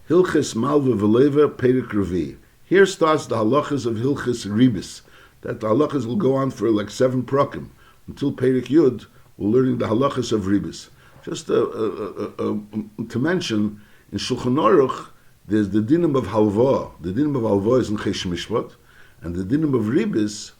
Hilchis Malveh V'Loveh Perek Revi. Here starts the halachas of Hilchis Ribis. That the halachas will go on for like 7 prakim until Perek Yud. We're learning the halachas of Ribis. Just to mention, in Shulchan Aruch there's the dinim of halva. The dinim of halva is in Chesh Mishpat, and the dinim of Ribis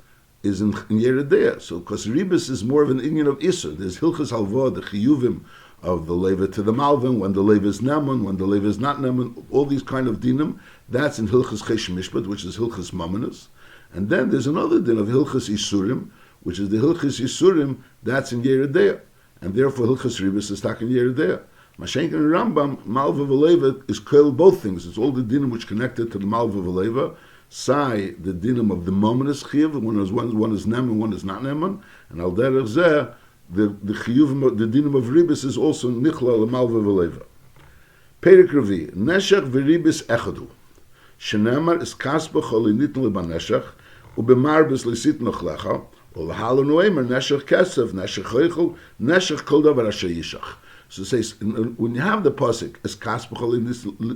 is in Yeridea. So, because Ribis is more of an inyan of Isser. There's Hilchis halva, the chiyuvim of the leva to the malvin, when the leva is neman, when the leva is not neman, all these kind of dinim, that's in Hilchis Chesh Mishpat, which is Hilchis Mamonus. And then there's another din of Hilchis Isurim, which is the Hilchis Isurim, that's in Yeridea. And therefore Hilchis Ribis is stuck in Yeridea. Mashenk and Rambam, Malveh V'Loveh is called both things. It's all the dinim which connected to the Malveh V'Loveh. Sai, the dinim of the Mamonus Chiyuv, one is neman, one is not neman. And al derech zeh, the chiyuv, the dinim of ribis is also nichla l'malveh v'loveh. Perek Revi, neshach v'ribis echadu. Shenemar is kaspa choli nitn lebaneshach, ubemarbis lisit nochlecha, ulahalo noemer neshach kesef, neshach choichel, neshach kol davar asher yishach. So it says, when you have the pasuk, is kaspa choli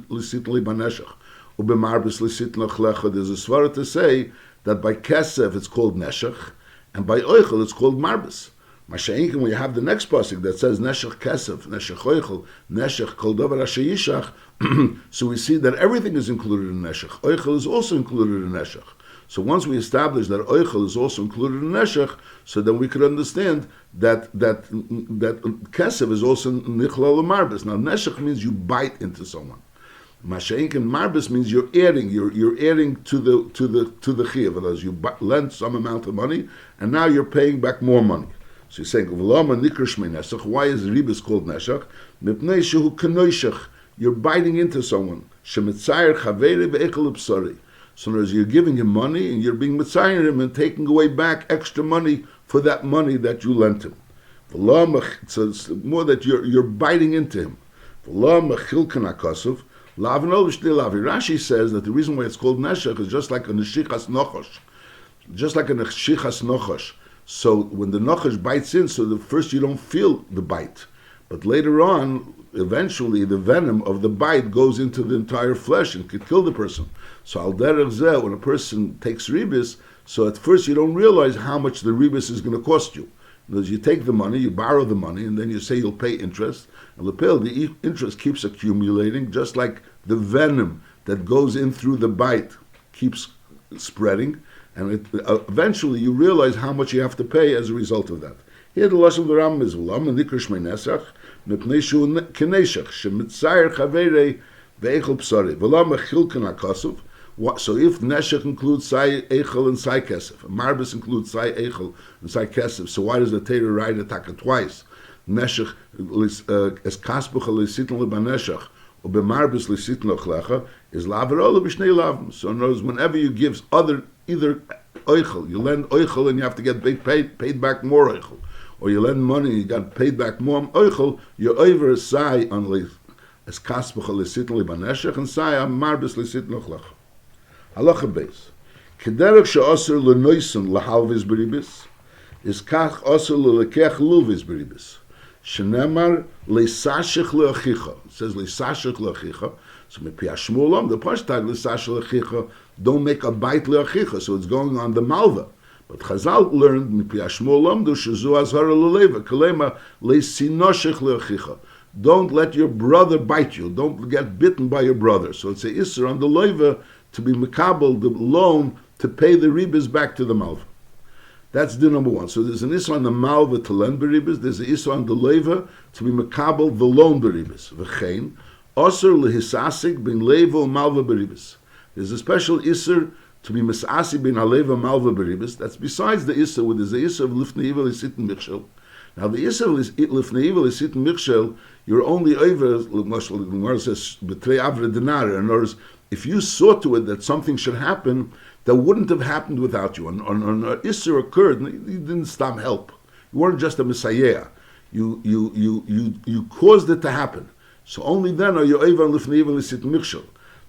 lisit lebaneshach, ubemarbis lisit nochlecha, there's a svara to say that by kesef it's called neshach, and by oichel it's called marbis. Masha'inkin, when you have the next pasuk that says neshech kesef, neshech oichel, neshech kol davar asher yishach, so we see that everything is included in neshech. Oichel is also included in neshech. So once we establish that oichel is also included in neshech, so then we could understand that kesef is also nichlal l'marbis. Now neshech means you bite into someone. Masha'inkin marbis means you're adding to the chiyuv. That is, you lend some amount of money, and now you're paying back more money. So he's saying, why is ribis called neshach? You're biting into someone. So in other words, you're giving him money and you're being mitzayer him and taking away back extra money for that money that you lent him. So it's more that you're biting into him. Rashi says that the reason why it's called neshach is just like a neshichas nochosh. Just like a neshichas nochosh. So when the nochash bites in, so first you don't feel the bite, but later on, eventually the venom of the bite goes into the entire flesh and could kill the person. So al derech zeh, when a person takes ribis, so at first you don't realize how much the ribis is going to cost you. Because you take the money, you borrow the money, and then you say you'll pay interest, and the interest keeps accumulating, just like the venom that goes in through the bite keeps spreading. And eventually you realize how much you have to pay as a result of that. Here the lashon of the Rambam is v'lam nikrish meinesach mepnei shu keneshach shemitzayer chaverei ve'echel psari v'lam echilken hakasuv. So if neshach includes sai echel and sai kesef, marbis includes sai echel and sai kesef, so why does the Torah write it twice? Neshach es kaspucha l'sitin lebaneshach ubemarbis l'sitin ochlecha is laverola b'shnei lavim. So in other words, whenever you give either oichel, you lend oichel and you have to get paid back more oichel, or you lend money and you got paid back more oichel, you're over sai on as kaspucha l'sitin lebaneshach and sai on marbis l'sitin ochlecha. Halacha beis. Kederek she'osir l'noisen l'halvis beribis is kach osir l'lekech luvis beribis. Shenemar le'sashich le'achicha. It says le'sashich le'achicha. So mepi hashmulam, the pashtag le'sashich le'achicha, don't make a bite le'achicha. So it's going on the malva. But Chazal learned mepi hashmulam do shezu azhara l'leva kalema le'sinoshich le'achicha. Don't let your brother bite you. Don't get bitten by your brother. So it's a isser on the leva to be mekabel, the loan, to pay the ribis back to the malva. That's the number one. So there's an issue on the malva to lend beribis. There's an issue on the leva to be makabel the loan beribis. V'chein osir lehisasik bin leva malva beribis. There's a special issue to be misasi bin aleva malva beribis. That's besides the issue where there's the issue of lifnei ivel isitin michshel. Now the issue of lifnei ivel isitin michshel, you're only over. The Gemara says betrei avre dinar. In other words, if you saw to it that something should happen that wouldn't have happened without you. On Isser occurred, you didn't stop help. You weren't just a messiah. You caused it to happen. So only then are you over lifnei ivel isitin michshel.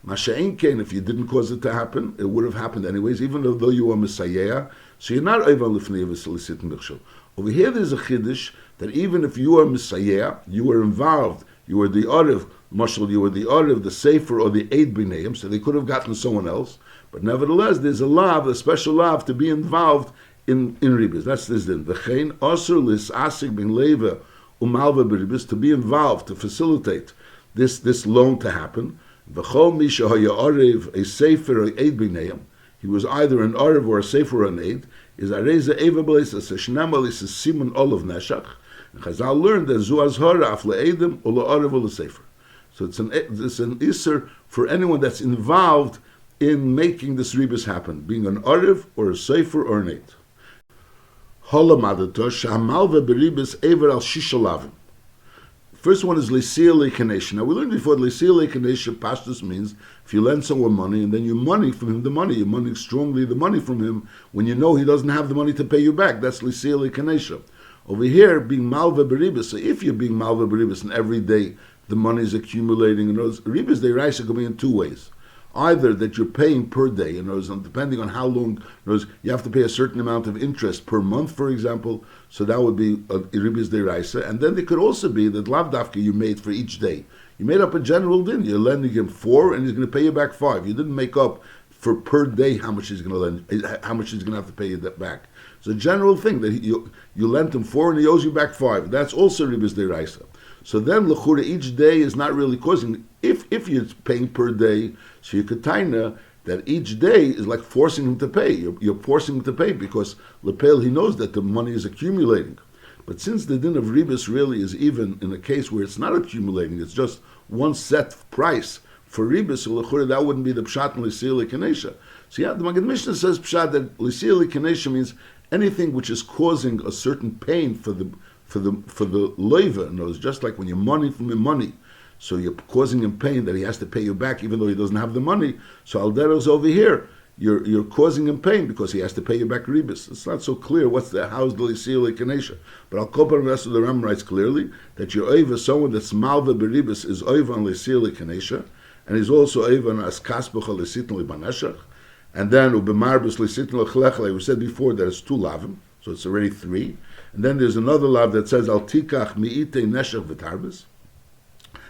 Masha'in kain, if you didn't cause it to happen, it would have happened anyways, even though you were messiah. So you're not over lifnei ivel isitin michshel. Over here there's a chiddush that even if you are messiah, you were involved, you were the Arif, Mashal, you were the Ariv, the Sefer, or the Eid B'neim, so they could have gotten someone else. But nevertheless, there's a lav, a special lav, to be involved in ribis. That's this din. V'chein asur lis'asik bin leva u'malveh b'ribis, to be involved, to facilitate this loan to happen. V'chol misha haya ariv, a sefer or eid b'neim. He was either an ariv or a sefer or an eid. Is areza eva b'leis as a shnama lis simun olav neshach. And Chazal learned that zu azhara af le'edim or le'ariv or le'sefer. So it's an iser for anyone that's involved in making this ribis happen, being an ariv or a sefer or an eid. Holamadata shamalve beribis ever al shishalavim. First one is Lesia Leikanesha. Now we learned before Lesia Leikanesha, Pashtus means if you lend someone money and then you money from him the money, you money strongly the money from him when you know he doesn't have the money to pay you back. That's Lesia Leikanesha. Over here, being Malveh Beribis, so if you're being Malveh Beribis and every day the money is accumulating, and those Ribis they rise could be in two ways. Either that you're paying per day, depending on how long, you have to pay a certain amount of interest per month, for example, so that would be a ribis deraisa. And then there could also be that lavdafka you made for each day. You made up a general din. You're lending him 4, and he's going to pay you back 5. You didn't make up for per day how much he's going to lend, how much he's going to have to pay you that back. It's a general thing that you lent him 4 and he owes you back 5. That's also ribis deraisa. So then l'chura each day is not really causing. If you're paying per day, so you could taina that each day is like forcing him to pay. You're forcing him to pay because lepel he knows that the money is accumulating. But since the din of ribis really is even in a case where it's not accumulating, it's just one set price for ribis, so l'chura that wouldn't be the pshat and l'siyah l'kanesha. So yeah, the Maggid Mishnah says pshat that l'siyah l'kanesha means anything which is causing a certain pain for the loiva. No, it's just like when you're money from him money, so you're causing him pain that he has to pay you back even though he doesn't have the money. So alderos over here, you're causing him pain because he has to pay you back ribis. It's not so clear how's the l'siyah l'kanesha. But al kol panim the rest of the Ram writes clearly that your oiva, someone that's malveh beribis, is oiva on l'siyah l'kanesha, and he's also oiva on askas b'chol l'sitn l'banashach, and then ubemarbus l'sitn l'chlechle. We said before that it's 2 lavim, so it's already 3. And then there's another lav that says, Al tikach mi'ite neshech v'tarbis.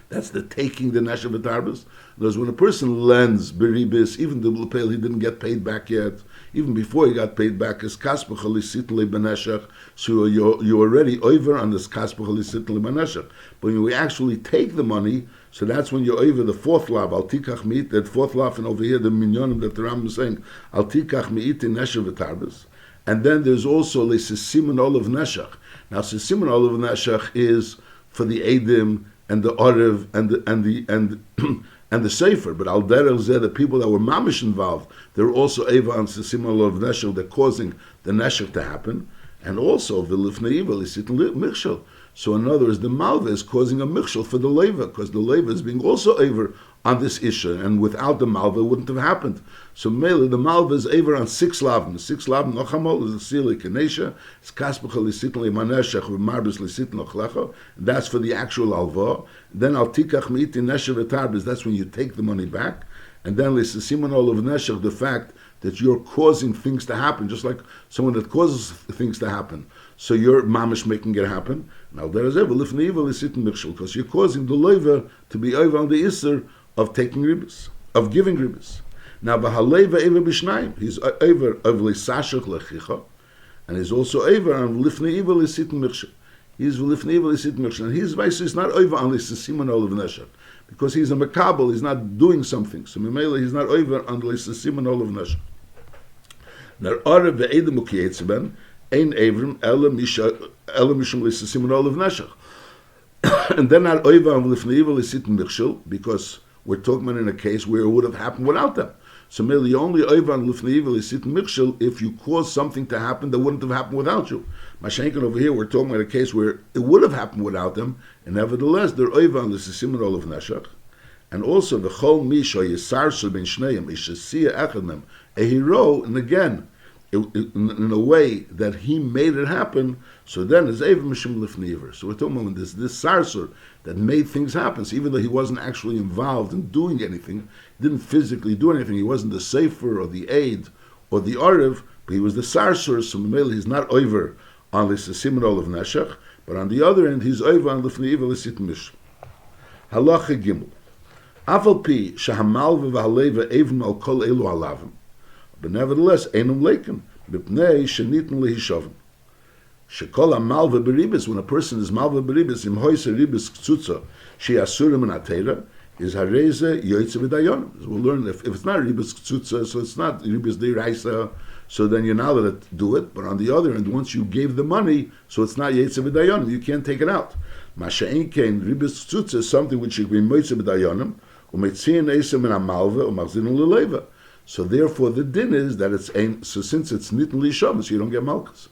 That's the taking the neshech v'tarbis. Because when a person lends beribis, even the lepel he didn't get paid back yet, even before he got paid back, is kasbach alisitli beneshech, so you're already over on this kasbach alisitli beneshech. But when we actually take the money, so that's when you're over the 4th lav, Al tikach mi'ite, that 4th lav, and over here the minyonim that the Ram is saying, Al tikach mi'ite neshech v'tarbis. And then there's also the Sisimon Olav Neshach. Now Sisimon Olav Neshach is for the Eidim and the Ariv and the Sefer. But Al Derech Zeh, the people that were mamish involved, they're also Eva and Sisimon Olav Neshach. They're causing the Neshach to happen. And also the Lifnei Ivel is sitting Michshel. So in other words, the Malveh is causing a Michshel for the Leva, because the Leva is being also over on this issue, and without the Malveh it wouldn't have happened. So mainly the Malveh is over on 6 lavim. 6 lavim nochamol is the Sili Kenesha, it's Kaspach Lisitn Limaneshach with Marbus Lisitn Lochlecha, that's for the actual alva. Then Al Tikach Meiti Nesha V'Tarbis, that's when you take the money back. And then Lisimon Olav Neshach, the fact that you're causing things to happen, just like someone that causes things to happen. So you're mamish making it happen. Now there is ever lifnei evil is sitting michshel, because you're causing the loiva to be over on the iser of taking ribis, of giving ribis. Now b'haleva ever b'shnayim, he's over of l'sashach lechicha, and he's over over on lifnei evil is sitting michshel. He's lifnei evil is sitting michshel, and his vice is not over on l'sisimon olav neshach, because he's a makabel, he's not doing something. So Mimela, he's not over on l'sisimon olav neshach. Now arav ve'edem ukiyetzeben. Ein Avram Ela Mishum L'Sisimon Olav Neshach. And then not Oiva and Lifnei Evil is sitting Michshel, because we're talking about in a case where it would have happened without them. So merely only Oiva and Lifnei Evil is sitting Michshel if you cause something to happen that wouldn't have happened without you. Mashenkin over here, we're talking about a case where it would have happened without them, and nevertheless they're Oiva and L'Sisimon Olav Neshach. And also the Chol Misha Yisarsu Ben Shneim Ishasiya Echadnem, a hero, and again, in a way that he made it happen, so then it's Eva Mishum Lifneiver. So we're talking about this Sarsur that made things happen. So even though he wasn't actually involved in doing anything, he didn't physically do anything, he wasn't the Sefer or the Aid or the Ariv, but he was the Sarsur, so Mamela he's not over on the Sisimon Olav Neshach, but on the other end he's over on Lifneiver Lisit Mish. Halacha Gimel. Afal pi shahamalve v'haleva even al kol elu alavim. But nevertheless, einum leiken b'pnei shenitn lehishavim. Shekol hamalve beribis, when a person is malve beribis, im hoise ribis ktsutza, she asurim and atera, is hareze yoytze v'dayonim. We'll learn if it's not ribis ktsutza, so it's not ribis deiraisa, so then you're not allowed to do it. But on the other hand, once you gave the money, so it's not yoytze v'dayonim, you can't take it out. Masha'in kein ribis ktsutza is something which should be moytze v'dayonim, u'metzion eisem in amalve u'machzin l'leva. So therefore, the din is that it's so since it's nitn lishavim, so you don't get malchus.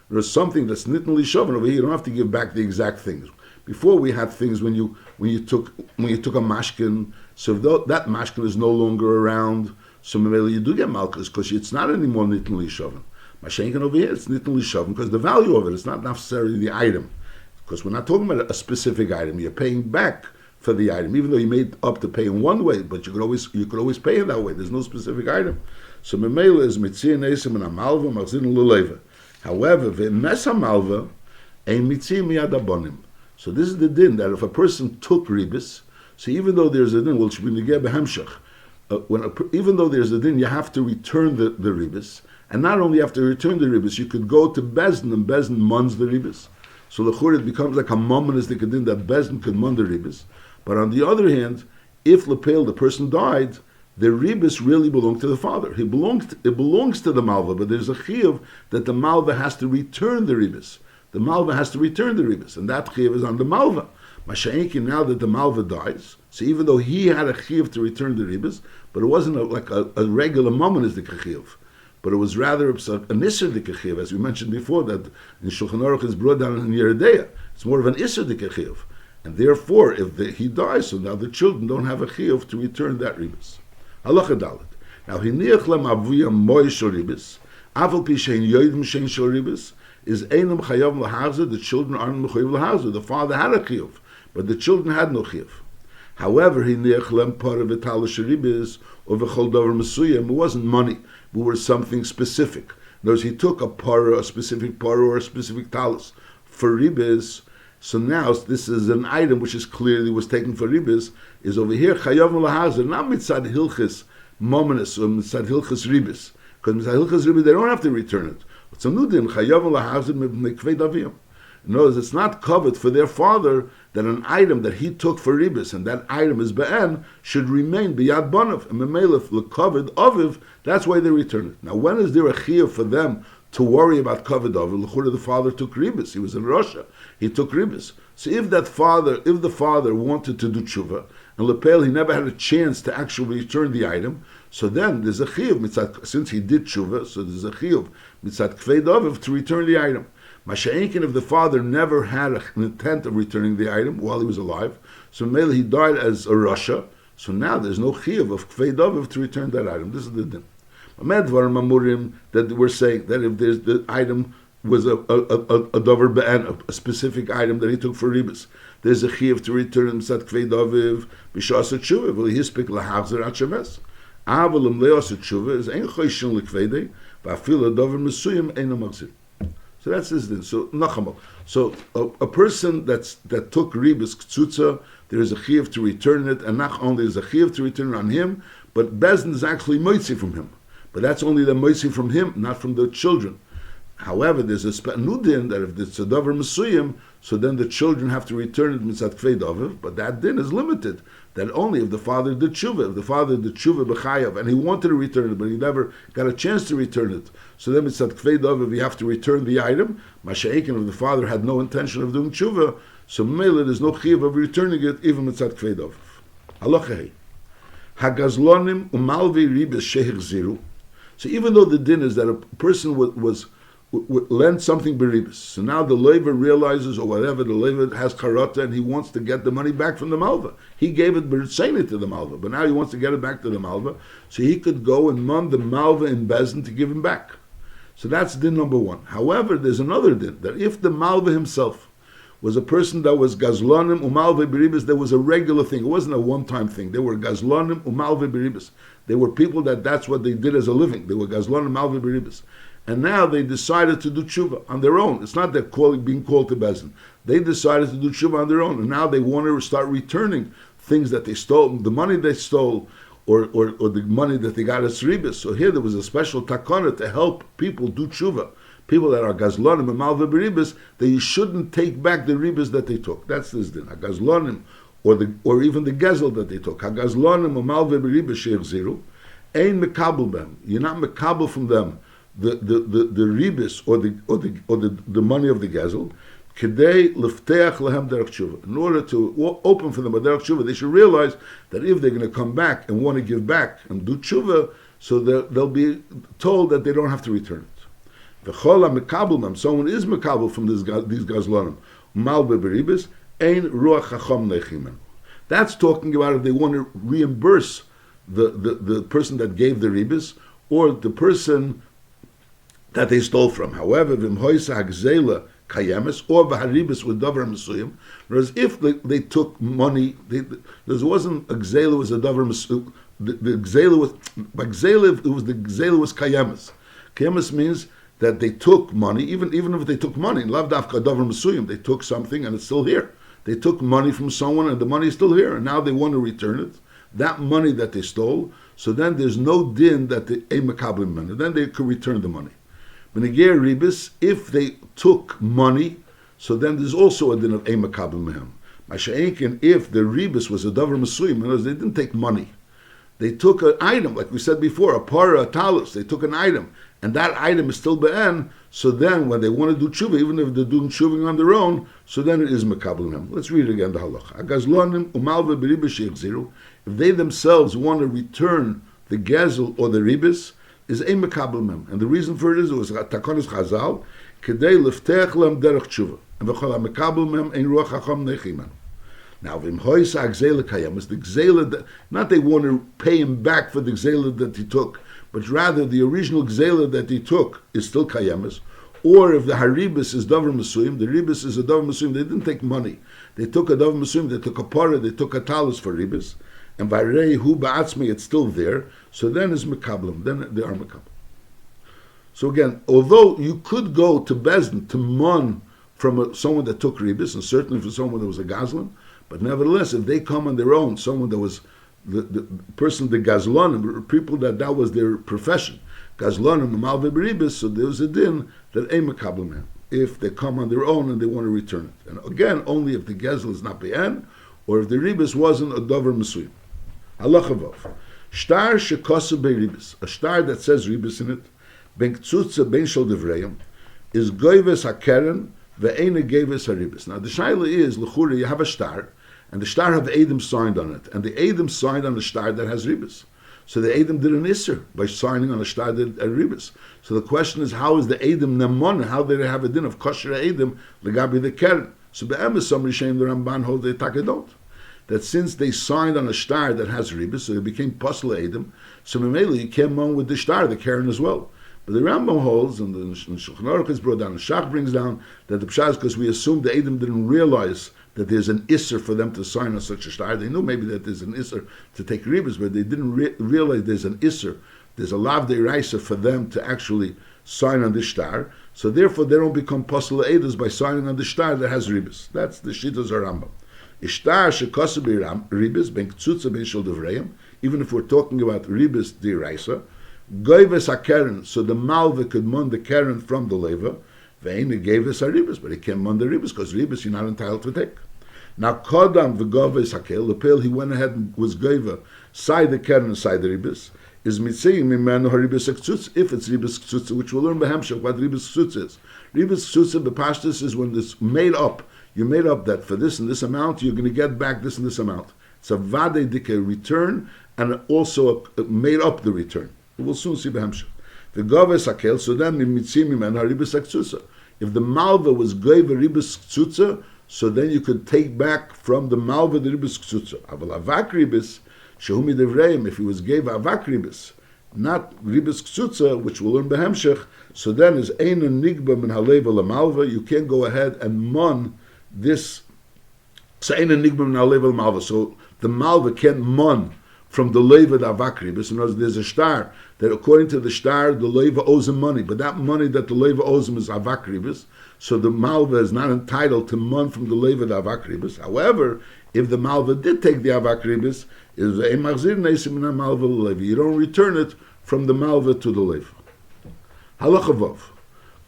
There's something that's nitn lishavim over here. You don't have to give back the exact things. Before we had things when you took a mashkin, so that mashkin is no longer around, so maybe you do get malchus because it's not anymore nitn lishavim. Mashenkin over here, it's nitn lishavim because the value of it is not necessarily the item, because we're not talking about a specific item. You're paying back for the item, even though you made up to pay in one way, but you could always pay in that way. There's no specific item. So memela is mitzion esim and amalva machzin l'leva. However, v'mes amalva ein mitzion miyad abonim. So this is the din that if a person took ribis, so even though there's a din, which we negeh behemshach, even though there's a din, you have to return the ribis, and not only have to return the ribis, you could go to Bezdin and Bezdin muns the ribis. So l'chur it becomes like a momentous din that Bezdin could mun the ribis. But on the other hand, if Lepel, the person died, the ribis really belonged to the father. It belongs to the malva, but there's a chiyuv that the malva has to return the ribis. The malva has to return the ribis, and that chiyuv is on the malva. Masha'inkin, now that the malva dies, so even though he had a chiyuv to return the ribis, but it wasn't like a regular momentous chiyuv, but it was rather an isser chiyuv, as we mentioned before, that in Shulchan Aruch is brought down in Yeredeya. It's more of an isser chiyuv. And therefore, if he dies, so now the children don't have a chiyuv to return that ribis. Halacha dalet. Now, hiniach lem avuya moy shel ribis, aval pi shein yoydim shein shel ribis, is einam chayav lahazah, the children aren't mechayav lahazah. The father had a chiyuv, but the children had no chiyuv. However, hiniach lem para v'tala shel ribis, or v'chol davar mesuyim, it wasn't money, but it was something specific. In other words, he took a specific para, or a specific talus for ribis. So now this is an item which is clearly was taken for ribis, is over here chayav lahazah, not mitzad hilchis mominus or mitzad hilchis ribis, because mitzad hilchis ribis they don't have to return it. But some nudim chayav lahazah mekvei daviyam. In other words, it's not covered for their father that an item that he took for ribis and that item is be'en should remain biyad banav and memelef covered aviv. That's why they return it. Now, when is there a chiyuv for them to worry about covered aviv? L'chura, the father took ribis. He was in Russia. He took ribis. So if the father wanted to do tshuva, and lepel he never had a chance to actually return the item, so then there's a chiyuv mitzat, since he did tshuva, so there's a chiyuv mitzat kvei daviv to return the item. Masha'inkin, if the father never had an intent of returning the item while he was alive, so maybe he died as a Russia, so now there's no chiyuv of kvei daviv to return that item. This is the din. Medvar mamurim, that we're saying that if there's the item was a davar be'en, a specific item that he took for ribis, there's a chiyuv to return him sat kvei daviv b'shas tshuva. Well, he hispik lahachzer at shemes. Avalim leos tshuva is ein choishin lekveidei va'afil a davar mesuyim ein amachzir. So that's his din. So nachamal. So a person that took ribis ktsutza, there is a chiyuv to return it, and not only is a chiyuv to return it on him, but Bezdin is actually moitzi from him. But that's only the moitzi from him, not from the children. However, there's a new din that if it's a davar mesuyim, so then the children have to return it mitzat kvei davar. But that din is limited. That only if the father did tshuva, if the father did tshuva b'chayav, and he wanted to return it, but he never got a chance to return it. So then mitzat kvei davar, you have to return the item. Masha'ekin, if the father had no intention of doing tshuva, so mele there's no chiyuv of returning it, even mitzat kvei davar. Halacha hei. Hagazlonim umalveh ribis shehechziru. So even though the din is that a person was lend something beribis, so now the leiver realizes, or whatever, the leiver has karata and he wants to get the money back from the malva. He gave it b'ritzayni to the malva, but now he wants to get it back to the malva, so he could go and mun the malva in Bezdin to give him back. So that's din number one. However, there's another din, that if the malva himself was a person that was gazlonim umalve beribis, there was a regular thing. It wasn't a one-time thing. They were gazlonim umalve beribis. They were people that's what they did as a living. They were gazlonim umalve beribis. And now they decided to do tshuva on their own. It's not that being called to Bezdin. They decided to do tshuva on their own. And now they want to start returning things that they stole, the money they stole, or the money that they got as ribis. So here there was a special takana to help people do tshuva. People that are gazlonim and malveh beribis, that you shouldn't take back the ribis that they took. That's this din. Gazlonim, or even the gezel that they took. Gazlonim or malveh beribis she'echziru, ein mekabel them. You're not mekabel from them the ribis or the money of the gezel. Kedei lifteach lehem derech tshuva. In order to open for them a derech tshuva, they should realize that if they're going to come back and want to give back and do tshuva, so they'll be told that they don't have to return it. V'chol ha-mekabel them, someone is mekabel from these gazlonim, malveh beribis, ein ruach chacham nechimen. That's talking about if they want to reimburse the person that gave the ribis, or the person that they stole from. However, v'im hoisa hagzela kayemes, or v'haribis with davar mesuyim. Whereas if they took money, there wasn't a gzela, was a davar mesuyim. The gzela was, by gzela, it was the gzela was kayemes. Kayemes means that they took money, even if they took money, lav dafka davar mesuyim, they took something and it's still here. They took money from someone and the money is still here, and now they want to return it. That money that they stole, so then there's no din that they makablim money. Then they could return the money. Benegir ribis, if they took money, so then there's also a din of makablim mehem. Masha'enkin, if the ribis was a davar mesuyim, in other words, they didn't take money. They took an item, like we said before, a para, a talus. They took an item, and that item is still be'en. So then, when they want to do tshuva, even if they're doing tshuva on their own, so then it is makablim. Let's read it again. The halacha. Agazlonim umalve beribis she'echziru. If they themselves want to return the gezel or the ribis, is a makablim. And the reason for it was takonis chazal kedei liftech lem derech tshuva. And v'chol makablim ein ruach chacham nechiman. Now, v'im hoisa gzela kayemes, the gzela that, not they want to pay him back for the gzela that he took, but rather the original gzela that he took is still kayemes. Or if the haribis is davar mesuyim, the ribis is a davar mesuyim, they didn't take money. They took a davar mesuyim, they took a para, they took a talus for ribis, and by rei hu ba'atzmi, it's still there, so then is mekablim, then they are mekablim. So again, although you could go to Bezdin to mon from someone that took ribis, and certainly for someone that was a gazlan, but nevertheless, if they come on their own, someone that was the person, the gazlonim, people that was their profession, gazlonim, malveh beribis, so there's a din that a makablim, if they come on their own and they want to return it. And again, only if the gezel is not be'en, or if the ribis wasn't a davar mesuyim. Halacha vav. Shtar shekosu be'ribis, a shtar that says ribis in it, ben ktsutza ben shel devreim, is goyves hakeren, ve'ena goyves haribis. Now the shaila is, l'chura, you have a shtar, and the shtar have Adam signed on it, and the Adam signed on the shtar that has ribis. So the Adam did an isser by signing on a shtar that had ribis. So the question is, how is the Adam nemon? How did they have a din of kosher Adam legabi the keren? So be'emes somebody shame the Ramban hold they takadot. That since they signed on a shtar that has ribis, so it became pasla Adam. So memeli you came on with the shtar, the keren as well. But the Rambam holds, and the Shulchan Aruch is brought down, and Shach brings down that the pshah is because we assume the Adam didn't realize that there's an isser for them to sign on such a shtar. They knew maybe that there's an isser to take ribis, but they didn't realize there's an isser. There's a lav deiraisa for them to actually sign on the shtar. So therefore, they don't become pasal edas by signing on the shtar that has ribis. That's the shittas Rambam. Ishtar shekosu ribis ben ktsutza ben shel devreim. Even if we're talking about ribis deiraisa, goyves hakeren, so the malveh could mon the keren from the leva. Ve'ena gave us a ribis, but he can't mon the ribis because ribis you're not entitled to take. Now kodam v'goves hakel, the pale he went ahead and was goyva side the keren and side the ribis is mitzayim mimenu haribis ktsutz, if it's ribis ktsutz, which we'll learn behemshach what ribis ktsutz is. Ribis ktsutz bepashtus is when it's made up. You made up that for this and this amount you're going to get back this and this amount. It's a vade dike return and also made up the return. We'll soon see behemshach. The goves hakel, so then mitzayim mimenu haribis ktsutz. If the malva was goyva ribis ktsutza, so then you could take back from the malva the ribis ktsutza. Aval avak ribis, shehumi devreim, if he was gave avak ribis, not ribis ktsutza, which we'll learn behemshech, so then is eina nigba min haleva lamalva, you can't go ahead and mon this, so eina nigba min haleva lamalva, so the malva can't mon from the leva the avak ribis. In other words, there's a shtar that according to the shtar, the leva owes him money, but that money that the leva owes him is avak ribis, so the malva is not entitled to mon from the leva the avak ribis. However, If the Malveh did take the Avak Ribis, is a Machzir Nesim in a Malveh V'Loveh. You don't return it from the Malveh to the Lev. Halacha Vav.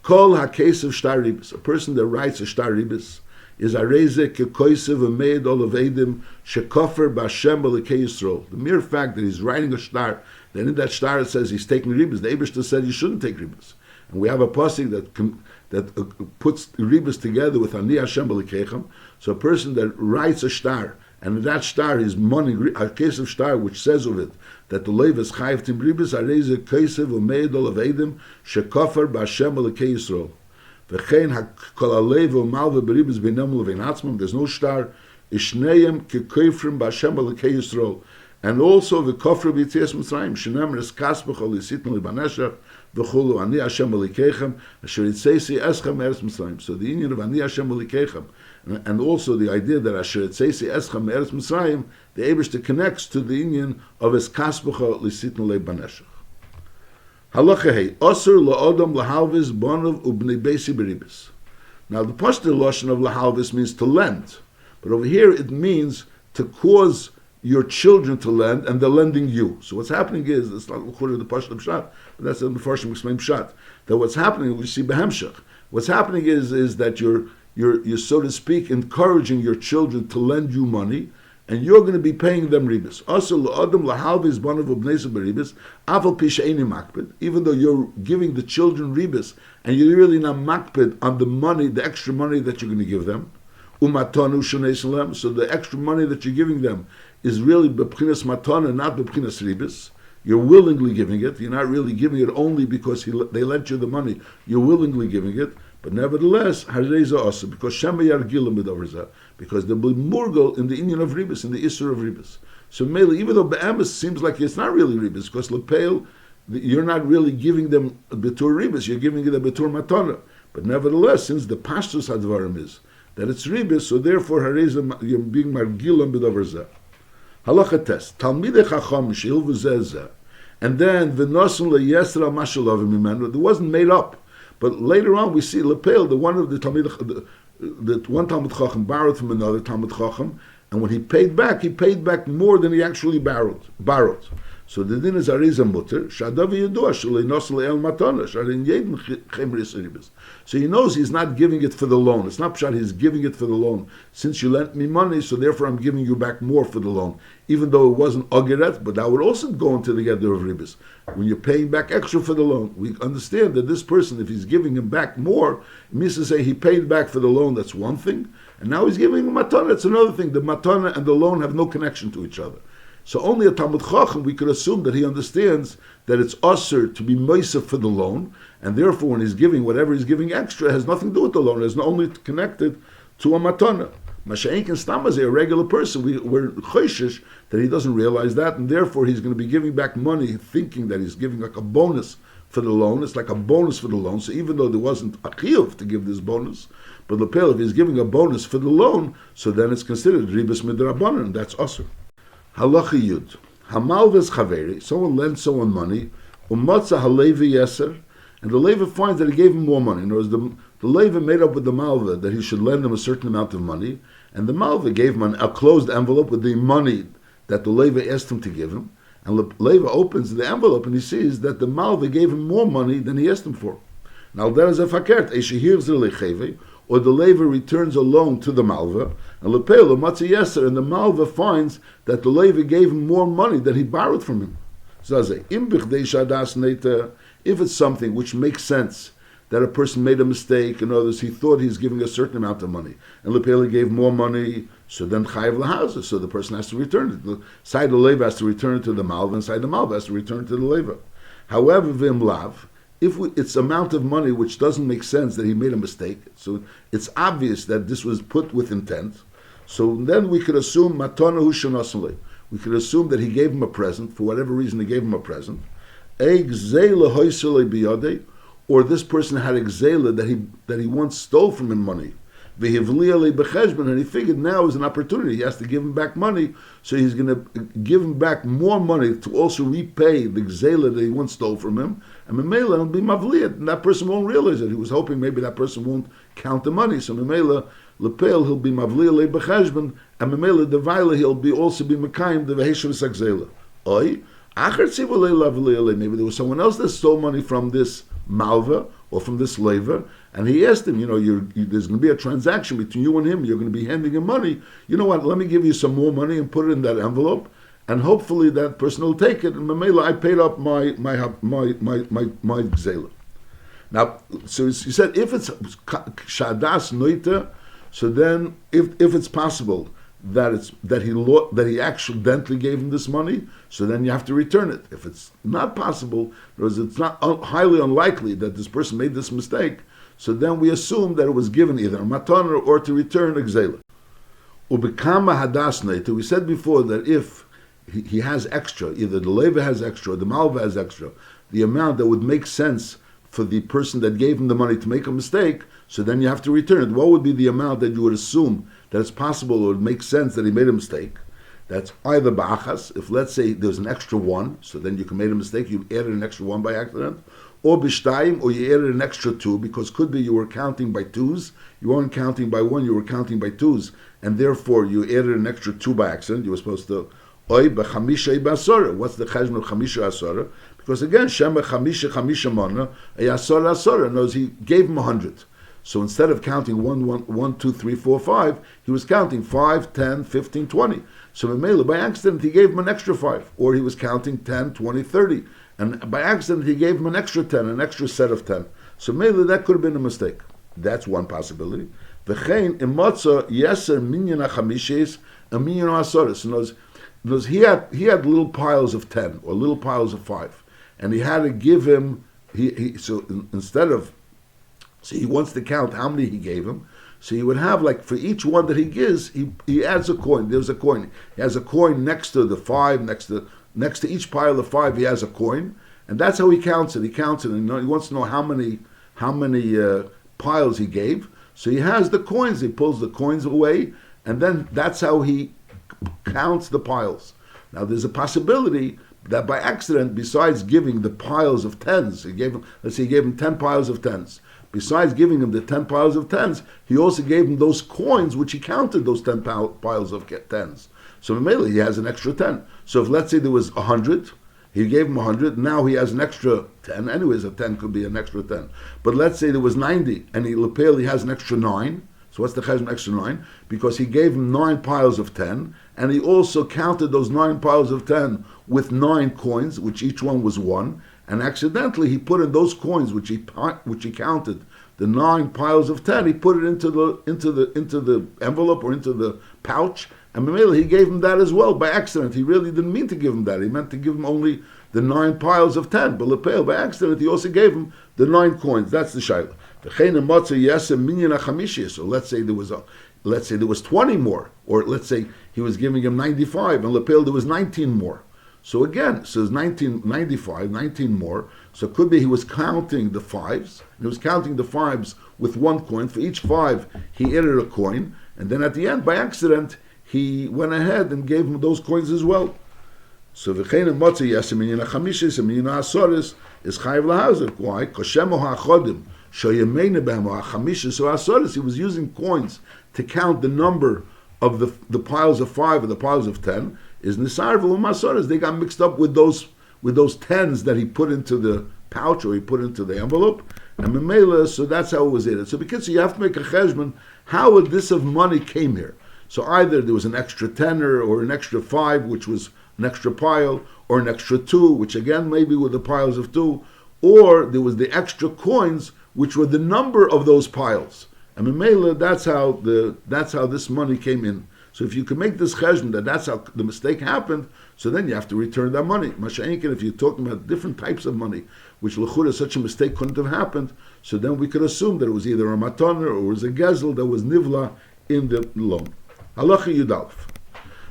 Kol HaKes of Shtar Ribis. A person that writes a Shtar Ribis is a Reze Kekoisev Ameid Olav Edim Shekofer B'Hashem B'Lekei Yisrael. The mere fact that he's writing a Shtar, then in that Shtar it says he's taking Ribis. The Eibishter said you shouldn't take Ribis. And we have a pasuk that puts Ribis together with Ani Hashem B'Lekeichem. So a person that writes a Shtar, and in that Shtar is money, a case of Shtar which says of it that the Lev is Chayiv Tim Ribis, Areze Kesev Umeid Olav Edim Shekofer B'Hashem B'Lekei Yisrael. V'chein HaKol HaLev U'Malveh B'Ribis B'Nem L'Vein Atzmam. There's no Shtar. Ishneim Kekofrim B'Hashem B'Lekei Yisrael. And also the Kofra B'Yitzias Mitzrayim Shenem Res Kasbechol Yisitnu L'Baneshach V'chulu Ani Hashem B'Likeichem Asher Yitzesi Eschem Eretz Mitzrayim. So the union of Ani Hashem B'Likeichem, and also the idea that Asher Yitzesi Eschem Eretz Mitzrayim, the Eibishter connects to the union of Es Kasbechol Yisitnu L'Baneshach. Halacha Hey Osur La'odam L'Halvis Bonov U'Bnei Beisi B'Ribis. Now the Pashto Lashon of L'Halvis means to lend, but over here it means to cause your children to lend, and they're lending you. So what's happening is, it's not according to the Pashto Pshat, but that's the Mefarshim explain Pshat, that what's happening, we see Behemshach, what's happening is that you're so to speak encouraging your children to lend you money, and you're going to be paying them ribis. Also, la'adam lahalvis banav ubnesa beribis, aval pishaini makpid. Even though you're giving the children ribis, and you're really not makpid on the money, the extra money that you're going to give them, umatonu shonei. So the extra money that you're giving them is really b'pchinas matana, not b'pchinas ribis. You're willingly giving it. You're not really giving it only because they lent you the money. You're willingly giving it. But nevertheless, hareza also, because shema yargilim b'davar, because there'll be murgal in the inyan of ribis, in the isur of ribis. So mainly, even though be'emes seems like it's not really ribis, because lepeil, you're not really giving them betur ribis, you're giving it a betur matana. But nevertheless, since the pashtus hadvarim is that it's ribis, so therefore hareza you're being margilim b'davar. Halacha test. Talmidei chacham she'il v'zeh. And then v'nosun le'yesra mashalavim imenu. It wasn't made up. But later on we see Lepel, the one of the Talmid, the one Talmid Chacham borrowed from another Talmid Chacham, and when he paid back more than he actually borrowed. So the din is Ariza Mutter, Shadavi Yedua, Shalei Nosel El Matana, Sharin Yedin Chemris Ribis. So he knows he's not giving it for the loan. It's not pshat, he's giving it for the loan. Since you lent me money, so therefore I'm giving you back more for the loan. Even though it wasn't Ogeret, but that would also go into the Gather of Ribis. When you're paying back extra for the loan, we understand that this person, if he's giving him back more, it means to say he paid back for the loan, that's one thing, and now he's giving him matana, that's another thing. The matana and the loan have no connection to each other. So only a Talmud Chacham, we could assume that he understands that it's usher to be meisah for the loan, and therefore when he's giving, whatever he's giving extra has nothing to do with the loan, it's only connected to a matana. Masha'ink and Stamaz, a regular person, we're choishish that he doesn't realize that, and therefore he's going to be giving back money thinking that he's giving like a bonus for the loan. It's like a bonus for the loan, so even though there wasn't a chiyuv to give this bonus, but lepel, if he's giving a bonus for the loan, so then it's considered ribas midrabanan, that's usher. Halacha Yud. Hamalves Chaveri, someone lends someone money, Umatza Halevi Yeser, and the Levi finds that he gave him more money. In other words, the Levi made up with the Malveh that he should lend him a certain amount of money, and the Malveh gave him a closed envelope with the money that the Levi asked him to give him, and the Levi opens the envelope and he sees that the Malveh gave him more money than he asked him for. Now there is a fakert, or the Levi returns a loan to the Malveh, and Lepelo Matzi Yeser, and the Malveh finds that the Levi gave him more money than he borrowed from him. If it's something which makes sense, that a person made a mistake, in others he thought he's giving a certain amount of money, and Lepelo gave more money, so then Chayiv Lahaza, so the person has to return it. The side of the Levi has to return it to the Malveh, and side of the Malveh has to return it to the Levi. However, Vim Lav, if it's amount of money which doesn't make sense that he made a mistake, so it's obvious that this was put with intent, so then we could assume matana hu shenosalei. We could assume that he gave him a present, for whatever reason he gave him a present. Or this person had exela that he once stole from him money. And he figured now is an opportunity. He has to give him back money, so he's going to give him back more money to also repay the gzela that he once stole from him. And Memela will be mavliyat, and that person won't realize it. He was hoping maybe that person won't count the money. So Memela, lepel he'll be mavli becheshbon, and memela the vayla he'll be also be mekayim the veheshav sakzela. Oi, maybe there was someone else that stole money from this malva or from this laver, and he asked him, there's going to be a transaction between you and him. You're going to be handing him money. You know what? Let me give you some more money and put it in that envelope, and hopefully that person will take it. And Mamela, I paid up my gzela. Now, so he said, if it's shadas noita, so then if it's possible that he accidentally gave him this money, so then you have to return it. If it's not possible, because it's not highly unlikely that this person made this mistake, so then we assume that it was given either a matana or to return a gzela. Ubekama hadas neita. We said before that if he has extra, either the leva has extra or the malva has extra, the amount that would make sense for the person that gave him the money to make a mistake, so then you have to return it. What would be the amount that you would assume that it's possible or it makes sense that he made a mistake? That's either ba'achas, if let's say there's an extra one, so then you can make a mistake, you added an extra one by accident, or b'shtayim, or you added an extra two, because could be you were counting by twos, you weren't counting by one, you were counting by twos, and therefore you added an extra two by accident, you were supposed to, oy b'chamisha b'asora. What's the cheshbon of chamisha asora? Because again, shema chamisha mana, a asora asora, knows he gave him 100. So instead of counting 1, 2, 3, 4, 5, he was counting 5, 10, 15, 20. So Mamela, by accident, he gave him an extra 5. Or he was counting 10, 20, 30. And by accident, he gave him an extra 10, an extra set of 10. So Mamela, that could have been a mistake. That's one possibility. V'chein imotza yeser minyan hachamishes and minyan ha'asoris. In other words, he had little piles of 10 or little piles of 5. And he had to give him, instead of, so he wants to count how many he gave him. So he would have, like, for each one that he gives, he adds a coin. There's a coin. He has a coin next to the 5, next to each pile of 5, he has a coin, and that's how he counts it. He counts it, and he wants to know how many piles he gave. So he has the coins. He pulls the coins away, and then that's how he counts the piles. Now, there's a possibility that by accident, besides giving the piles of tens, he gave him 10 piles of tens. Besides giving him the 10 piles of tens, he also gave him those coins which he counted those 10 piles of tens. So mainly he has an extra 10. So if let's say there was 100, he gave him 100, now he has an extra 10. Anyways, a 10 could be an extra 10. But let's say there was 90, and he has an extra 9. So what's the cheshbon extra 9? Because he gave him 9 piles of 10, and he also counted those 9 piles of 10 with 9 coins, which each one was 1. And accidentally, he put in those coins which he counted, the 9 piles of 10. He put it into the envelope or into the pouch, and Mamela, he gave him that as well by accident. He really didn't mean to give him that. He meant to give him only the 9 piles of 10. But Lepel, by accident, he also gave him the 9 coins. That's the shayla. So let's say there was 20 more, or let's say he was giving him 95, and Lepel there was 19 more. So again, so it's 19 more. So it could be he was counting the 5s. He was counting the 5s with 1 coin. For each 5, he added a coin. And then at the end, by accident, he went ahead and gave him those coins as well. So v'chein emotzi yesemin yinachamishes and yinasoris is chayiv lahazir. Why? Koshemo ha'achodim shoyemein behem ha'chamishes. So asoris, he was using coins to count the number of the piles of 5 or the piles of 10. Is nisar v'umasoris. They got mixed up with those tens that he put into the pouch or he put into the envelope, and memela. So that's how it was added. So because you have to make a cheshbon, how would this of money came here? So either there was an extra 10 or an extra 5, which was an extra pile, or an extra 2, which again maybe were the piles of 2, or there was the extra coins, which were the number of those piles. And memela, that's how this money came in. So if you can make this cheshbon that's how the mistake happened, so then you have to return that money. Masha'inkin, if you're talking about different types of money, which l'chura such a mistake couldn't have happened, so then we could assume that it was either a matana or it was a gezel that was nivla in the loan. Halacha Yudalef.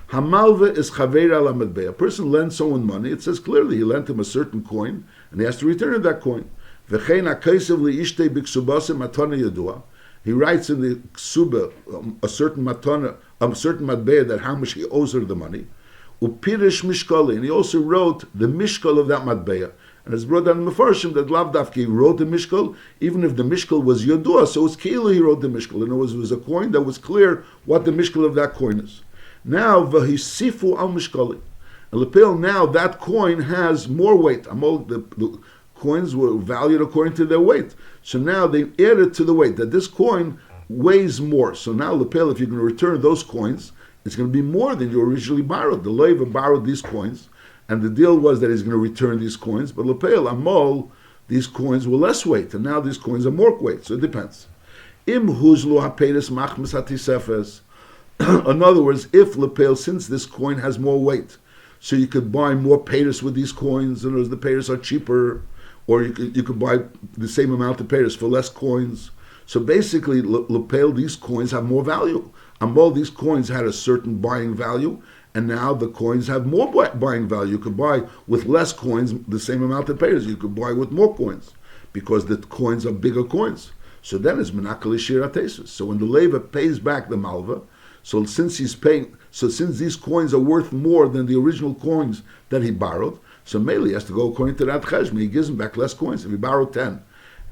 Hamalve is chaveira ala medbei. A person lends someone money. It says clearly he lent him a certain coin, and he has to return that coin. V'chein ha'kaisev li'ishtei b'ksubase matana yadua. He writes in the ksuba a certain matana, a certain matbei, that how much he owes her the money. Upirish mishkali, and he also wrote the mishkal of that matbei. And it's brought down in the Mefarshim that Lav Dafki wrote the Mishkal, even if the Mishkal was Yodua, so it's Keilu he wrote the Mishkal. And it was a coin that was clear what the Mishkal of that coin is. Now, Vahisifu al Mishkali. And Lepel, now that coin has more weight. The coins were valued according to their weight. So now they added to the weight, that this coin weighs more. So now Lepel, if you're going to return those coins, it's going to be more than you originally borrowed. The Leva borrowed these coins, and the deal was that he's going to return these coins. But Lepel, Amol, these coins were less weight, and now these coins are more weight. So it depends. Im huzlu hapedes machmas hatisefes. In other words, if Lepel, since this coin has more weight, so you could buy more payers with these coins, and the payers are cheaper, or you could buy the same amount of payers for less coins. So basically, Lepel, these coins have more value. Amol, these coins had a certain buying value, and now the coins have more buying value. You could buy with less coins the same amount of payers. You could buy with more coins because the coins are bigger coins. So then it's menakal shira tesis. So when the Leva pays back the Malveh, since these coins are worth more than the original coins that he borrowed, so Mele has to go according to that cheshbon. He gives him back less coins. If he borrowed 10,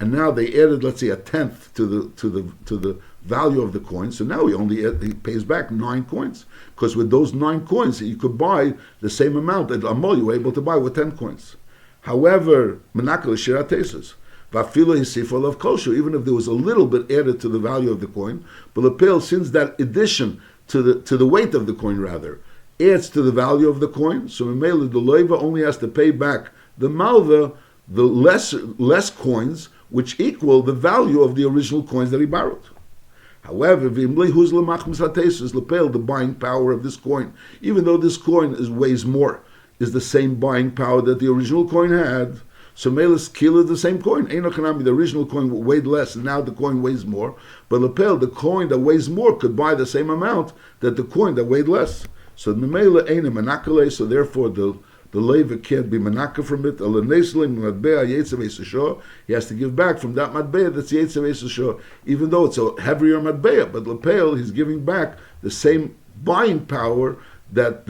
and now they added, let's say, a tenth to the value of the coin, so now he pays back 9 coins, because with those 9 coins you could buy the same amount that Amol you were able to buy with 10 coins. However, menakal shira tesis. Vafilo hisifol of kosher, even if there was a little bit added to the value of the coin, but Lepel, since that addition to the weight of the coin rather adds to the value of the coin, so Mele the Leva only has to pay back the Malveh the less coins, which equal the value of the original coins that he borrowed. However, Lepel, the buying power of this coin, even though this coin weighs more, is the same buying power that the original coin had. So Melis killed the same coin. The original coin weighed less, and now the coin weighs more. But Lepel, the coin that weighs more, could buy the same amount that the coin that weighed less. So Memela ain't a menakale, so therefore the Leva can't be menaka from it. He has to give back from that matbea that's yetzav esashor, even though it's a heavier matbea. But Lepel, he's giving back the same buying power that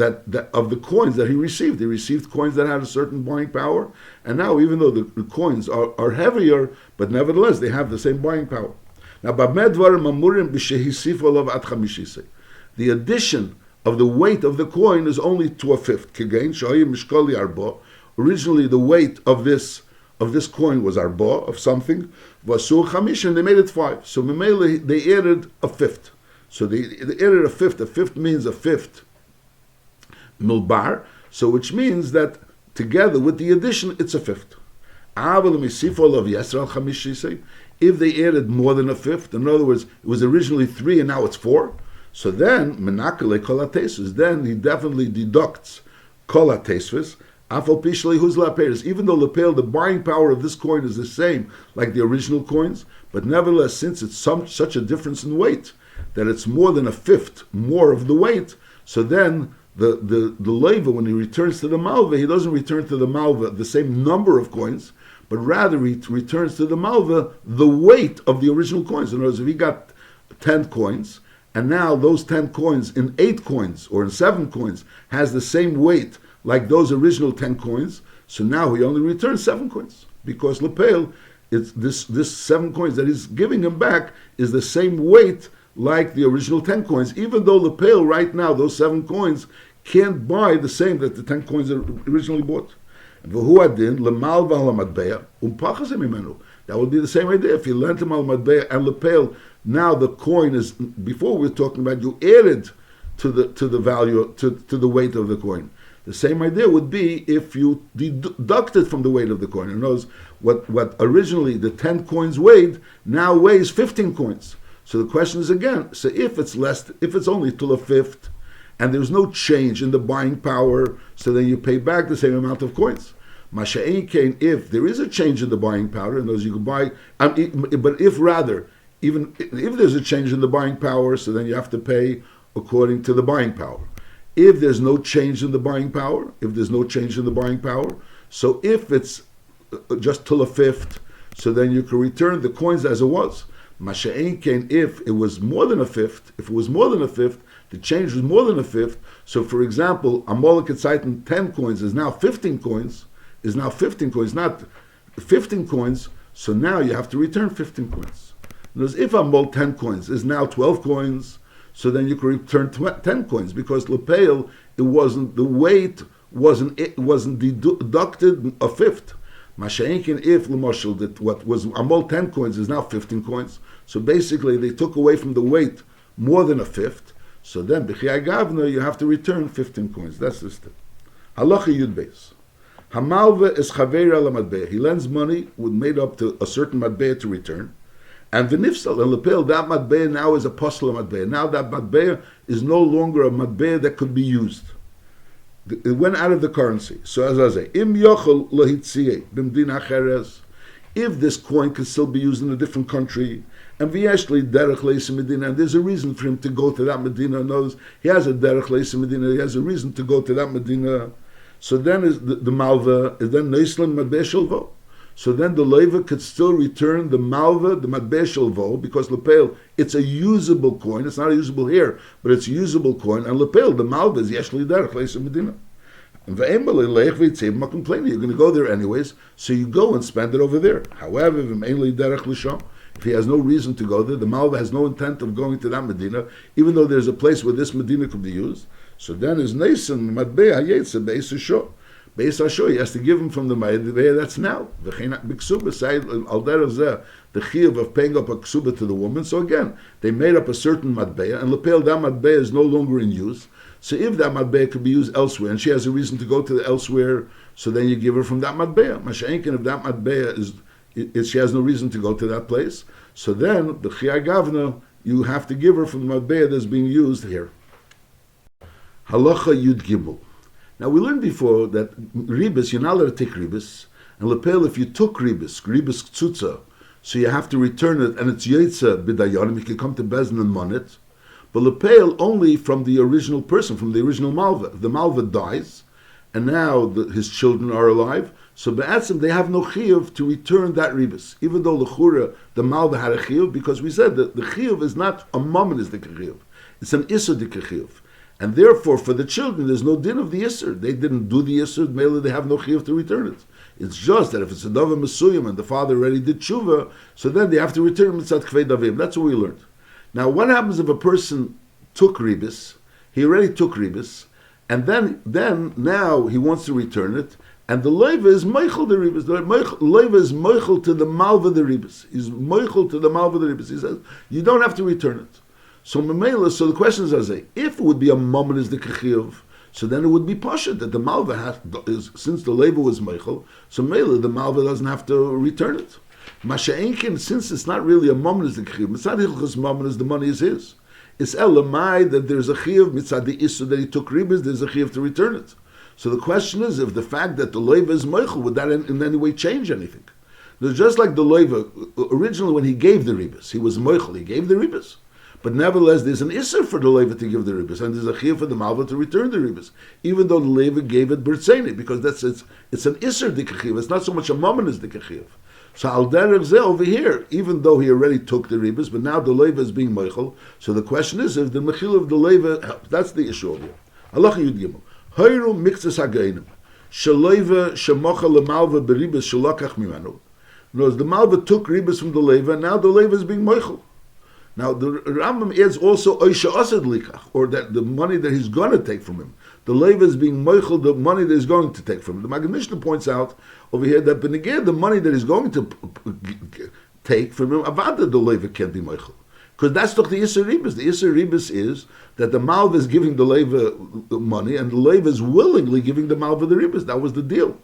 of the coins that he received. He received coins that had a certain buying power, and now even though the coins are heavier, but nevertheless they have the same buying power. Now, the addition of the weight of the coin is only to a fifth. Originally, the weight of this coin was arba, of something. And they made it 5. So they added a fifth. So they added a fifth. A fifth means a fifth milbar. So which means that together with the addition, it's a fifth. If they added more than a fifth, in other words, it was originally 3 and now it's 4. So then, menakale kolatesus, then he definitely deducts kolatesvis, afal pishlei huzla peiris. Even though Lepel, the buying power of this coin is the same like the original coins, but nevertheless, since it's such a difference in weight, that it's more than a fifth more of the weight, so then the Leva, when he returns to the Malveh, he doesn't return to the Malveh the same number of coins, but rather he returns to the Malveh the weight of the original coins. In other words, if he got 10 coins, and now those 10 coins in 8 coins or in 7 coins has the same weight like those original 10 coins, so now he only returns 7 coins. Because Lepel, it's this 7 coins that he's giving him back is the same weight like the original 10 coins, even though Lepel right now, those 7 coins can't buy the same that the 10 coins originally bought. That would be the same idea. If you lent him al madbeya and Lepel, now the coin is, before we were talking about, you added to the value, to the weight of the coin. The same idea would be if you deducted from the weight of the coin. In other words, what originally the 10 coins weighed, now weighs 15 coins. So the question is again, so if it's only till a fifth, and there's no change in the buying power, so then you pay back the same amount of coins. Masha'in kain, if there is a change in the buying power, in other words, you can buy, but if rather, even if there's a change in the buying power, so then you have to pay according to the buying power. If there's no change in the buying power, so if it's just till a fifth, so then you can return the coins as it was. Masha'in kain, if it was more than a fifth, the change was more than a fifth. So for example, Amalek Tzaitin 10 coins is now 15 coins. is now 15 coins, not 15 coins, so now you have to return 15 coins. Whereas if Amol 10 coins is now 12 coins, so then you can return 10 coins, because Lepeil, it wasn't, the weight wasn't deducted a fifth. Masha'inkin, if L'moshel, that what was Amol 10 coins is now 15 coins, so basically they took away from the weight more than a fifth, so then B'chiyai Gavna, you have to return 15 coins. That's the step. Halacha Yud Beis. Hamalve is chaveir ala matbeah. He lends money with made up to a certain matbeah to return. And the nifsal and lepel, that matbeah now is a posel matbeah. Now that matbeah is no longer a matbeah that could be used. It went out of the currency. So as I say, im yochel lohitziyeh b'mdina acheres, if this coin could still be used in a different country, and v'yeshli derech leisi medina, and there's a reason for him to go to that medina. Knows he has a derech leisi medina. He has a reason to go to that medina. So then is the malva is then neislan matbeah shelvo. So then the leiva could still return the malva, the matbeah shelvo, because lepel, it's a usable coin. It's not usable here, but it's a usable coin. And lepel, the malva is yeshli derech leisi medina. And you're going to go there anyways, so you go and spend it over there. However, if he has no reason to go there, the malva has no intent of going to that medina, even though there's a place where this medina could be used. So then is Neisen Matbeah Hayetze Beis Hasho. Beis Hasho, he has to give him from the Matbeah that's now. The chiyuv of paying up a ksuba to the woman. So again, they made up a certain Matbeah, and Lepel, that Matbeah is no longer in use. So if that Matbeah could be used elsewhere, and she has a reason to go to the elsewhere, so then you give her from that Matbeah. Masha'inkin, if that Matbeah is she has no reason to go to that place, so then the Chiyai Gavna, you have to give her from the Matbeah that's being used here. Halacha Yud Gimel. Now we learned before that ribis, you're not allowed to take ribis, and lepel, if you took ribis ktsutza, so you have to return it, and it's yetza b'dayanim, you can come to Bezdin and mon it, but lepel only from the original person, from the original malva. The malva dies, and now his children are alive, so be'atzim they have no chiyuv to return that ribis, even though l'chura, the malva had a chiyuv, because we said that the chiyuv is not a momonistic chiyuv, it's an isudik chiyuv. And therefore, for the children, there's no din of the Isser. They didn't do the Isser, mainly they have no chiyuv to return it. It's just that if it's a Dava Mesuyim and the father already did tshuva, so then they have to return Mitzat Kvei Davim. That's what we learned. Now, what happens if a person took ribis, he already took ribis, and then now he wants to return it, and the leiva is meichel the ribis. The leiva is meichel to the malva the ribis. He's meichel to the malva the ribis. He says, you don't have to return it. So the question is, if it would be a moment is the kechiyuv, so then it would be pasha that the malva since the labor was meichel, so mele the malva doesn't have to return it. Masha'inkin, since it's not really a moment is the kechiyuv, it's not hilchos moment is the money is his. It's elamai that there's a chiyuv mitzad the isu that he took ribis, there's a chiyuv to return it. So the question is, if the fact that the labor is meichel, would that in any way change anything? Just like the labor originally when he gave the ribis, he was meichel, he gave the ribis. But nevertheless, there's an isser for the leiva to give the ribis, and there's a chiyuv for the malva to return the ribis, even though the leiva gave it b'rtzeini, because it's an isser dikachiyuv. It's not so much a moment as dikachiyuv. So al derech zeh over here, even though he already took the ribis, but now the leiva is being meichel. So the question is, if the mechil of the leiva helps, that's the issue over here. Halacha Yud Gimel. Hayru miktzas hageinim shaleiva shemocha lemalva beribis shelakach mimanu. Because the malva took ribis from the leiva, and now the leiva is being meichel. Now the Rambam adds also oisha asad likach, or that the money that he's going to take from him, the leiva is being meichel, the money that he's going to take from him. The Maggid Mishnah points out over here that beneged the money that he's going to take from him, avada the leiva can't be meichel, because that's doch the Isser Ribis. The Isser Ribis is that the malva is giving the leiva money, and the leiva is willingly giving the malva the ribis. That was the deal.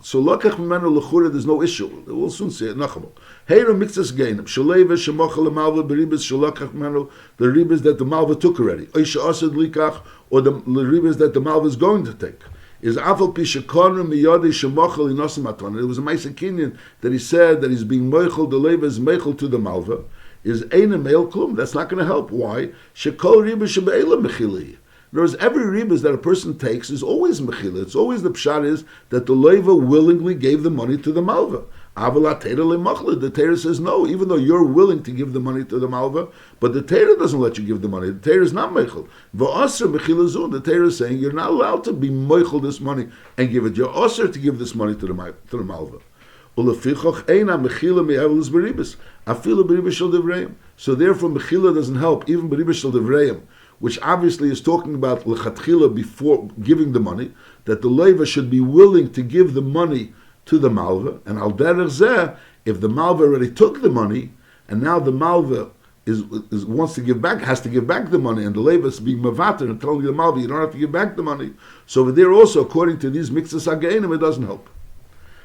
So lakach mimenu lechura, there's no issue. We'll soon see it. Nachamol. Heiru mixas geinim shaleva shemocha lemalva beribis shalakach mimenu, the ribis that the malva took already. Oisha asad likach, or the ribis that the malva is going to take. Is afal pi shekonu miyadi shemocha linosim aton. It was a Ma'aseh Kinyan that he said that he's being meichel, the leiva is meichel to the malva. Is ein male klum. That's not going to help. Why? Shekol ribis shebeila mechili. In other words, every ribis that a person takes is always mechila. It's always the pshat is that the leiva willingly gave the money to the malva. The Torah says no, even though you're willing to give the money to the Malveh, but the Torah doesn't let you give the money. The Torah is not meichel. The Torah is saying you're not allowed to be meichel this money and give it. You're also to give this money to the Malveh. So therefore, mechila doesn't help, even b'riba shel devreim, which obviously is talking about lechatchila before giving the money, that the leiva should be willing to give the money to the malveh, and al derech zeh, if the malveh already took the money, and now the malveh is wants to give back, has to give back the money, and the leiva is being mavater and telling the malveh you don't have to give back the money. So over there also, according to these mixes hageinim, it doesn't help.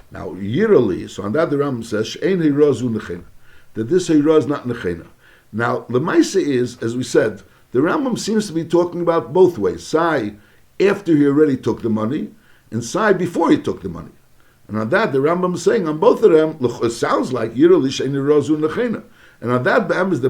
Now, yearly, so on that the Rambam says, She'ein Hira zu nechena, that this Hira is not nechena. Now, the Maisa is, as we said, the Rambam seems to be talking about both ways. Sai, after he already took the money, and Sai, before he took the money. And on that, the Rambam is saying, on both of them, it sounds like, yearly, She'ein Hira zu nechena. And on that, is the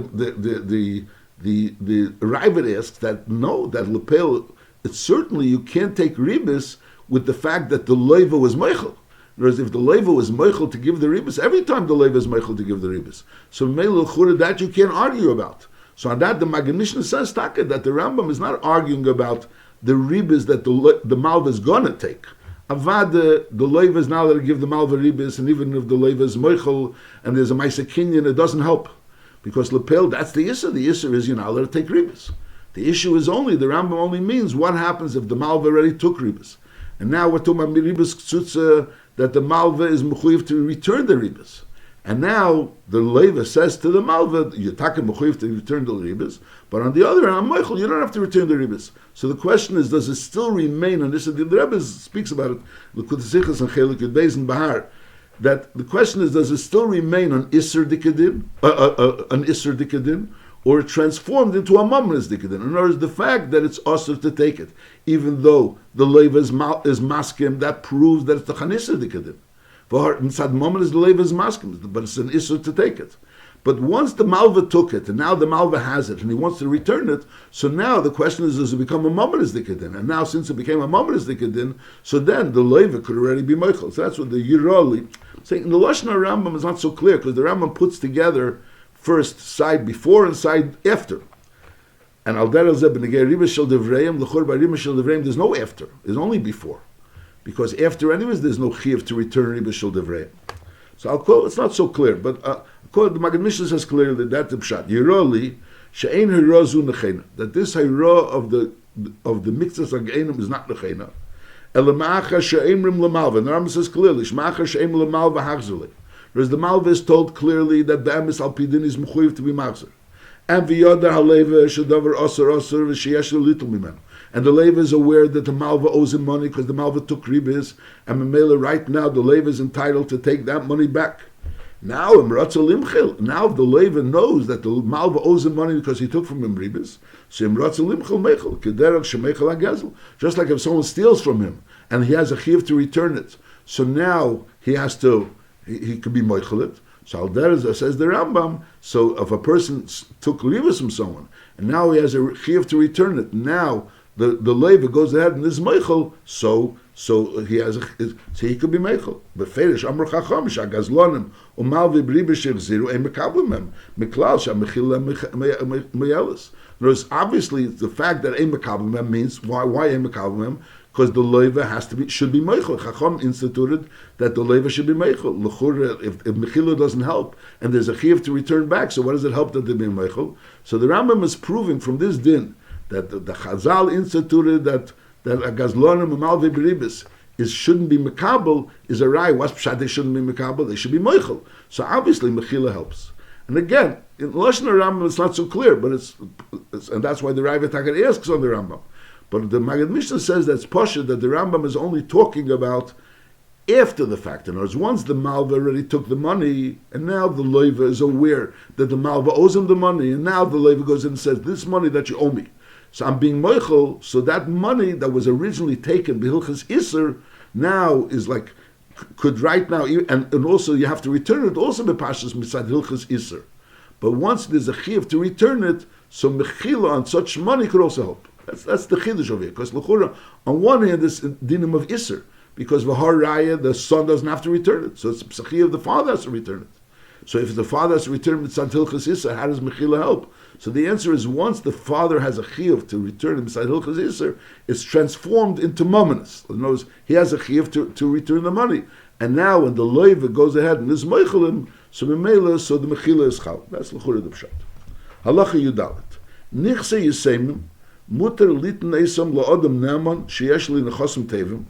Ravid asks that, no, that Lepel, it's certainly, you can't take ribis with the fact that the Leiva was Meichel. Whereas if the leiva was meichel to give the ribis, every time the leiva is meichel to give the ribis. So that you can't argue about. So on that, the Magen Mishnah says taka, that the Rambam is not arguing about the ribis that the malva is going to take. Avad, the leiva is now going to give the malva ribis, and even if the leiva is meichel and there's a ma'aseh kinyan, it doesn't help. Because lepel, that's the issur. The issur is you're not allowed to take ribis. The issue is only, the Rambam only means what happens if the malva already took ribis. And now we're talking about ribis ktsutza, that the malveh is mechuyev to return the ribas. And now the leiva says to the malveh, you're talking mechuyev to return the ribas, but on the other hand, Michael, you don't have to return the ribas. So the question is, does it still remain, and this is the Rebbe speaks about it, L'kut Sichas and Chelik Yud Beis and Bahar, that the question is, does it still remain an Isser Dikadin, or it transformed into a Mamres Dikadin? In other words, the fact that it's Asr to take it, even though the Leiva is Maskim, that proves that it's the Chanisser Dikadin. For inside Mamres, the Leiva is Maskim, but it's an Isser to take it. But once the Malva took it, and now the Malva has it, and he wants to return it, so now the question is, does it become a Mamres Dikadin? And now, since it became a Mamres Dikadin, so then the Leiva could already be Meichel. So that's what the Yirali saying. In the Lashon Rambam is not so clear, because the Rambam puts together first side before and side after. And al derech zeh b'negei riba shel devreim, l'chor b'riba shel devreim, there's no after, there's only before. Because after anyways, there's no chiyuv to return riba shel devreim. So I'll call, it's not so clear, but the Magen Mishnah says clearly that the pshat, Yiroli, she'ein hira zu nechena, that this hira of the mixas hageinim is not nechena. Elama'acha she'emrim l'malva, and the Rambam says clearly, shma'acha she'em l'malva hachzuli. Whereas the Malveh is told clearly that the emes al pidin is mechuyev to be machzer. And v'yoda haleva shedavar osir v'sheyesh little mimen. And the Leiva is aware that the Malveh owes him money because the Malveh took ribis, and Memela right now the Leiva is entitled to take that money back. Now if the Leiva knows that the Malveh owes him money because he took from him ribis, so imratza limchel mechel kederach shemechel hagezel. Just like if someone steals from him and he has a chiyuv to return it, so now he has to. He could be moichelit. So al derech says the Rambam. So if a person took ribos from someone and now he has a chiyuv to return it, now the leiva goes ahead and is moichel. So he has so he could be moichel. But ferish amr chacham shagazlonim umalvi bribish ziru ein mekablim miklal shamechil meyelis. There's obviously the fact that ein mekablim means why ein mekablim. Because the leiva should be meichel. Chacham instituted that the leiva should be meichel. If mechila doesn't help, and there's a chiyuv to return back, so what does it help that they be meichel? So the Rambam is proving from this din that the Chazal instituted that a gazlonim and malvei beribis shouldn't be mekabel is a rai. What's pshat? They shouldn't be mekabel. They should be meichel. So obviously mechila helps. And again, in Lashon Rambam it's not so clear, but it's and that's why the Rav Takar asks on the Rambam. But the Magen Mishnah says that's Pasha, that the Rambam is only talking about after the fact. In other words, once the Malva already took the money, and now the Leiva is aware that the Malva owes him the money, and now the Leiva goes in and says, this money that you owe me. So I'm being moichel, so that money that was originally taken, B'hilchas Isser, now is like, could right now, and also you have to return it, also B'pashas Mitzad Hilchas Isser. But once there's a chiyuv to return it, so Mechila on such money could also help. That's the chiddush over here, because l'chura, on one hand, this dinim of Isser, because v'har raya, the son doesn't have to return it. So it's p'sachiyah of the father has to return it. So if the father has to return mitzad hilchas iser, how does mechila help? So the answer is once the father has a chiyuv to return mitzad hilchas iser, it's transformed into mominus. In other words, he has a chiyuv to return the money. And now when the loiva goes ahead and is moichelim, so the mechila is chal. That's l'chura the pshat. Halacha yudalet. Nichse yisemim, muter litin esam la'odam ne'aman, sheyesh li nechosim tevim,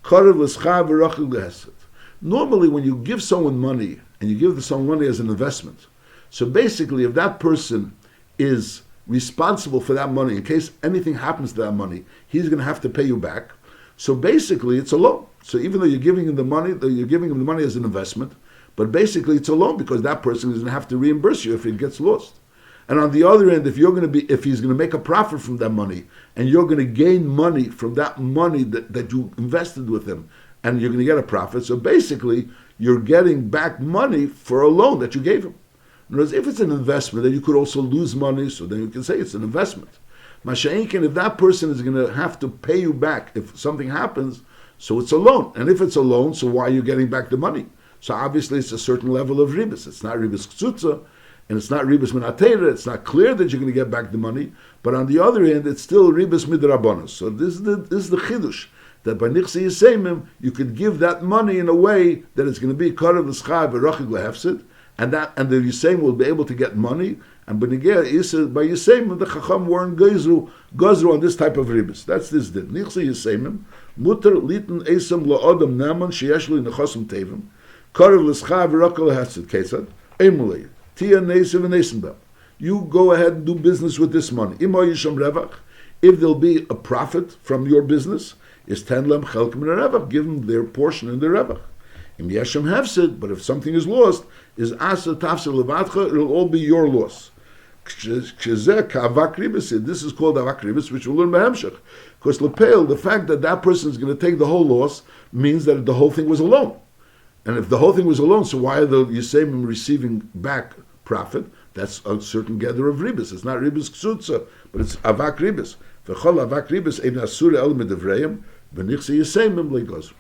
karev l'scha v'rachil l'hesed. Normally when you give someone money, and you give someone money as an investment, so basically if that person is responsible for that money, in case anything happens to that money, he's going to have to pay you back. So basically it's a loan. So even though you're giving him the money, as an investment, but basically it's a loan because that person is going to have to reimburse you if it gets lost. And on the other end, if he's going to make a profit from that money, and you're going to gain money from that money that you invested with him, and you're going to get a profit, so basically you're getting back money for a loan that you gave him. In other words, if it's an investment, then you could also lose money, so then you can say it's an investment. Masha'inkin, if that person is going to have to pay you back if something happens, so it's a loan. And if it's a loan, so why are you getting back the money? So obviously it's a certain level of ribis. It's not ribis ktsutza, and it's not ribis minatera. It's not clear that you're going to get back the money. But on the other end, it's still ribis midrabanos. So this is the chidush, that by nichse yisemim, you could give that money in a way that it's going to be karev l'schai v'rachig lehefsid, and the Yisayim will be able to get money. And by Yisayim, the Chacham weren't gozru on this type of ribis. That's this din. Nichse Yisayim, muter litin esam la'odam naman sheyesh li nechosim tevim, karev l'schai v'rachig lehefsid. Kesad, emulei, tia nesim v'nesim bem. You go ahead and do business with this money. Imo yisham revach, if there'll be a profit from your business, is ten lem chelkim in revach, give them their portion in the revach. Im yeshem hefsid, but if something is lost, is asa tafsir levatcha, it'll all be your loss. This is called avak ribis, which we'll learn by Hemshech. Because lepel, the fact that person is going to take the whole loss means that the whole thing was a loan. And if the whole thing was a loan, so why are the Yisayim receiving back profit? That's a certain gather of ribis. It's not ribis ksutza, but it's avak ribis. V'chol avak ribis ein asura el medevrayim, v'nichse Yisayim legos.